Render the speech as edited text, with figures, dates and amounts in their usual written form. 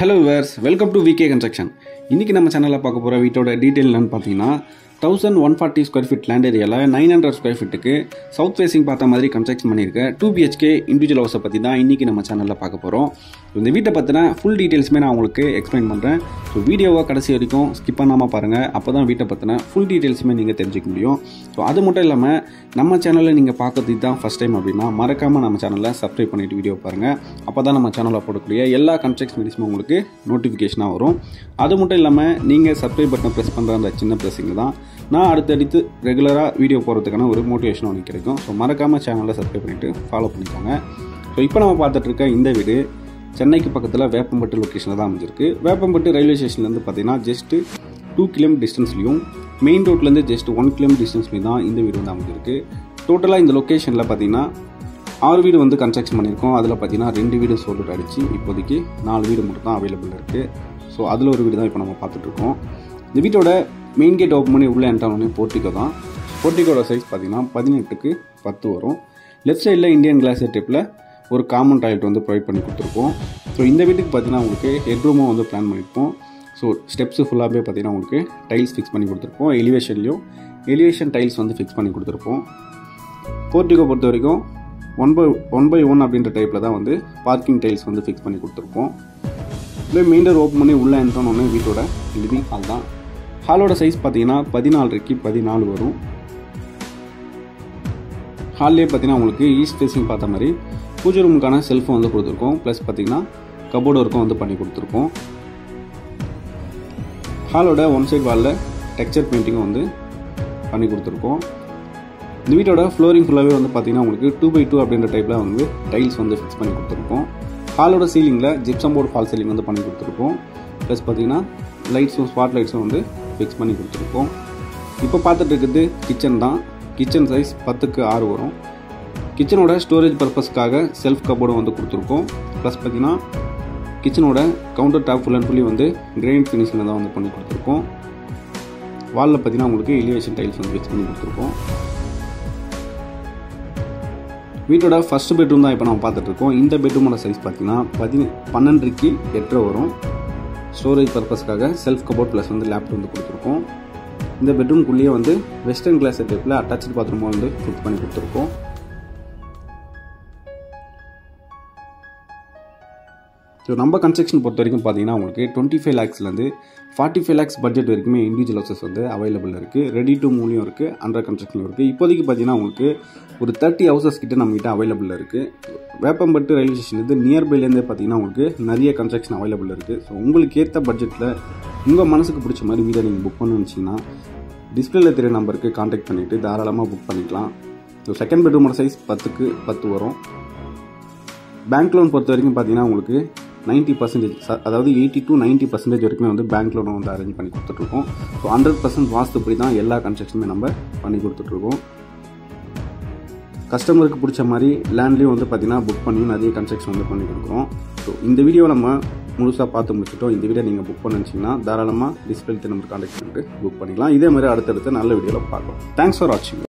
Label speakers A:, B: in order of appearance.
A: Hello viewers, welcome to VK Construction. இன்னைக்கு நம்ம சேனல்ல பார்க்க போற வீட்டோட டீடைல் என்னன்னு பாத்தீங்கன்னா 1140 ஸ்கொயர் ஃபீட் லேண்ட் ஏரியால 900 ஸ்கொயர் ஃபீட்டுக்கு சவுத் ஃபேசிங் பார்த்த மாதிரி கன்ஸ்ட்ரக்ஷன் பண்ணிருக்க 2 BHK இண்டிவிஜுவல் ஹவுஸை பத்தி தான் இன்னைக்கு நம்ம சேனல்ல பார்க்க போறோம். இந்த வீட்டை பத்தின ஃபுல் டீடைல்ஸ்மே நான் உங்களுக்கு எக்ஸ்பிளைன் பண்றேன். ஸோ வீடியோவை கடைசி வரைக்கும் ஸ்கிப் பண்ணாம பாருங்க. அப்பதான் வீட்டை பத்தின ஃபுல் டீடைல்ஸுமே நீங்க தெரிஞ்சுக்க முடியும். ஸோ அது மட்டும் இல்லாம நம்ம சேனல்ல நீங்க பார்க்கறது தான் ஃபர்ஸ்ட் டைம் அப்படின்னா மறக்காம நம்ம சேனலை சப்ஸ்கிரைப் பண்ணிட்டு வீடியோ பாருங்க. அப்பதான் நம்ம சேனல்ல போடக்கூடிய எல்லா கன்ஸ்ட்ரக்ஷன் வீடியோஸும் உங்களுக்கு நோட்டிஃபிகேஷனாக வரும். அது மட்டும் இல்லாமல் நீங்கள் சப்ஸ்கிரைப் பட்டனை ப்ரெஸ் பண்ணுற அந்த சின்ன ப்ரெஸ்ஸிங் தான் நான் அடுத்தடுத்து ரெகுலராக வீடியோ போகிறதுக்கான ஒரு மோட்டிவேஷன் ஒன்று கிடைக்கும். ஸோ மறக்காமல் சேனலை சப்ஸ்கிரைப் பண்ணிவிட்டு ஃபாலோ பண்ணிக்கோங்க. ஸோ இப்போ நம்ம பார்த்துட்டு இருக்க இந்த வீடு சென்னைக்கு பக்கத்தில் வேப்பம்பட்டு லொக்கேஷனில் தான் அமைஞ்சிருக்கு. வேப்பம்பட்டு ரயில்வே ஸ்டேஷன்லேருந்து பார்த்தீங்கன்னா ஜஸ்ட் 2 km டிஸ்டன்ஸ்லையும் மெயின் ரோட்லேருந்து ஜஸ்ட் 1 km டிஸ்டன்ஸ்லையும் தான் இந்த வீடு வந்து அமைஞ்சிருக்கு. டோட்டலாக இந்த லொக்கேஷனில் பார்த்தீங்கன்னா 6 வீடு வந்து கன்ஸ்ட்ரக்ஷன் பண்ணியிருக்கோம். அதில் பார்த்தீங்கன்னா 2 வீடு சோல்டு அடிச்சு இப்போதைக்கு 4 வீடு மட்டும் தான் அவைலபிள் இருக்குது. ஸோ அதில் ஒரு வீடு தான் இப்போ நம்ம பார்த்துட்ருக்கோம். இந்த வீட்டோட மெயின் கேட் ஓப்பன் பண்ணி உள்ளே என்ட்ரானே போர்ட்டிகோ தான். போர்ட்டிகோட சைஸ் பார்த்தீங்கன்னா 18க்கு 10 வரும். லெஃப்ட் சைடில் இந்தியன் கிளாஸ் டைப்பில் ஒரு காமன் டாய்லெட் வந்து ப்ரொவைட் பண்ணி கொடுத்துருக்கோம். ஸோ இந்த வீட்டுக்கு பார்த்தீங்கன்னா உங்களுக்கு ஹெட்ரூமும் வந்து பிளான் பண்ணியிருப்போம். ஸோ ஸ்டெப்ஸு ஃபுல்லாகவே பார்த்தீங்கன்னா உங்களுக்கு டைல்ஸ் ஃபிக்ஸ் பண்ணி கொடுத்துருப்போம். எலிவேஷன் டைல்ஸ் வந்து ஃபிக்ஸ் பண்ணி கொடுத்துருப்போம். போர்ட்டிகோ பொறுத்த வரைக்கும் 1/1 அப்படின்ற டைப்பில் தான் வந்து பார்க்கிங் டைல்ஸ் வந்து ஃபிக்ஸ் பண்ணி கொடுத்துருப்போம். இல்லை மெயின் டோர் ஓப்பன் பண்ணி உள்ளே என்ட்ரானோடனே வீட்டோட லிவிங் ஹால் தான். ஹாலோட சைஸ் பார்த்தீங்கன்னா 14க்கு 14 வரும். ஹால்லேயே பார்த்தீங்கன்னா உங்களுக்கு ஈஸ்ட் ஃபேஸிங் பார்த்த மாதிரி பூஜை ரூமுக்கான செல்ஃபும் வந்து கொடுத்துருக்கோம். ப்ளஸ் பார்த்தீங்கன்னா கபோர்டு ஒர்க்கும் வந்து பண்ணி கொடுத்துருக்கோம். ஹாலோட ஒன் சைட் வாலில் டெக்ஸ்சர் பெயிண்டிங்கும் வந்து பண்ணி கொடுத்துருக்கோம். இந்த வீட்டோட ஃப்ளோரிங் ஃபுல்லாகவே வந்து பார்த்தீங்கன்னா உங்களுக்கு 2/2 அப்படின்ற டைப்பில் வந்து டைல்ஸ் வந்து ஃபிக்ஸ் பண்ணி கொடுத்துருக்கோம். ஹாலோட சீலிங்கில் ஜிப்சம் போர்டு ஃபால் சீலிங் வந்து பண்ணி கொடுத்துருக்கோம். ப்ளஸ் பார்த்தீங்கன்னா லைட்ஸும் ஸ்பாட் லைட்ஸும் வந்து ஃபிக்ஸ் பண்ணி கொடுத்துருக்கோம். இப்போ பார்த்துட்டு இருக்கிறது கிச்சன் தான். கிச்சன் சைஸ் 10க்கு 6 வரும். கிச்சனோட ஸ்டோரேஜ் பர்பஸ்க்காக செல்ஃப் கபோர்டும் வந்து கொடுத்துருக்கோம். ப்ளஸ் பார்த்தீங்கன்னா கிச்சனோட counter top full and fully வந்து கிரைண்ட் ஃபினிஷிங்கில் தான் வந்து பண்ணி கொடுத்துருக்கோம். வாலில் பார்த்தீங்கன்னா உங்களுக்கு எலிவேஷன் டைல்ஸ் வந்து ஃபிக்ஸ் பண்ணி கொடுத்துருக்கோம். வீட்டோட ஃபர்ஸ்ட் பெட்ரூம் தான் இப்போ நம்ம பார்த்துட்ருக்கோம். இந்த பெட்ரூமோட சைஸ் பார்த்தீங்கன்னா 12க்கு 8 வரும். ஸ்டோரேஜ் பர்பஸ்க்காக செல்ஃப் கபோர்ட் ப்ளஸ் வந்து லேப்டாப் வந்து கொடுத்துருக்கோம். இந்த பெட்ரூம்குள்ளேயே வந்து வெஸ்டர்ன் கிளாஸ் டைப்பில் அட்டாச்சு பாத்ரூம் வந்து ஃபிக்ஸ் பண்ணி கொடுத்துருக்கோம். ஸோ நம்ம கன்ஸ்ட்ரக்ஷன் பொறுத்த வரைக்கும் பார்த்தீங்கன்னா உங்களுக்கு 25 lakhsலேருந்து 45 lakhs பட்ஜெட் வரைக்குமே இண்டிவிஜுவல் ஹவுசஸ் வந்து அவைலபிள் இருக்குது. ரெடி டு மூவ்லையும் இருக்குது, அண்டர் கன்ஸ்ட்ரக்ஷன்லையும் இருக்குது. இப்போதைக்கு பார்த்தீங்கன்னா உங்களுக்கு ஒரு 30 ஹவுசஸ் கிட்ட நம்மகிட்ட அவைலபிள் இருக்குது. வேப்பம்பட்டு ரயில்வே ஸ்டேஷன்லேருந்து நியர்பைலேருந்தே பார்த்தீங்கன்னா உங்களுக்கு நிறைய கன்ஸ்ட்ரக்ஷன் அவைலபிள் இருக்குது. ஸோ உங்களுக்கு ஏற்ற பட்ஜெட்டில் உங்கள் மனசுக்கு பிடிச்ச மாதிரி வீடை நீங்கள் புக் பண்ணணும்னு வச்சிங்கன்னா டிஸ்பிளேல தெரிய நம்பருக்கு கான்டாக்ட் பண்ணிவிட்டு தாராளமாக புக் பண்ணிக்கலாம். ஸோ செகண்ட் பெட்ரூமோட சைஸ் 10க்கு 10 வரும். பேங்க் லோன் பொறுத்த வரைக்கும் பார்த்தீங்கன்னா உங்களுக்கு 90%, அதாவது 80 to 90% வரைக்குமே வந்து பேங்க் லோன் வந்து அரேஞ்ச் பண்ணி கொடுத்துட்ருக்கோம். ஸோ 100% வாஸ்துப்படி தான் எல்லா கன்ஸ்ட்ரக்ஷனுமே நம்ம பண்ணி கொடுத்துட்ருக்கோம். கஸ்டமருக்கு பிடிச்ச மாதிரி லேண்ட்லேயும் வந்து பார்த்தீங்கன்னா புக் பண்ணி நிறைய கன்ஸ்ட்ரக்ஷன் வந்து பண்ணி கொடுக்குறோம். ஸோ இந்த வீடியோ நம்ம முழுசாக பார்த்து முடிச்சிட்டோம். இந்த வீடியோ நீங்கள் புக் பண்ணிச்சிங்கன்னா தாராளமாக டிஸ்பிளே நம்பர் கான்டாக்ட் பண்ணிட்டு புக் பண்ணிக்கலாம். இதே மாதிரி அடுத்தடுத்து நல்ல வீடியோவில் பார்க்கலாம். தேங்க்ஸ் ஃபார் வாட்சிங்.